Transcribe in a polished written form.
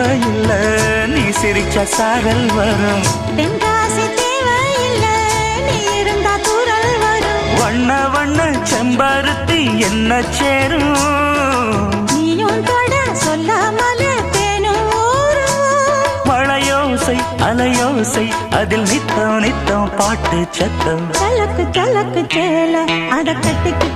தேவையில்லை, நீ சிரிச்ச சாரல் வரும். தென்காசி தேவையில்லை, நீ இருந்தா தூரல் வரும். வண்ண வண்ண செம்பருத்தி என்ன சேரும், நீயும் தொட சொல்லாமலே தேனும் ஊரும். மழையோசை அலையோசை அதில் நித்தம் நித்தம் பாட்டு சத்தம். சலக்கு சலக்கு சேல அத கட்டிக்கு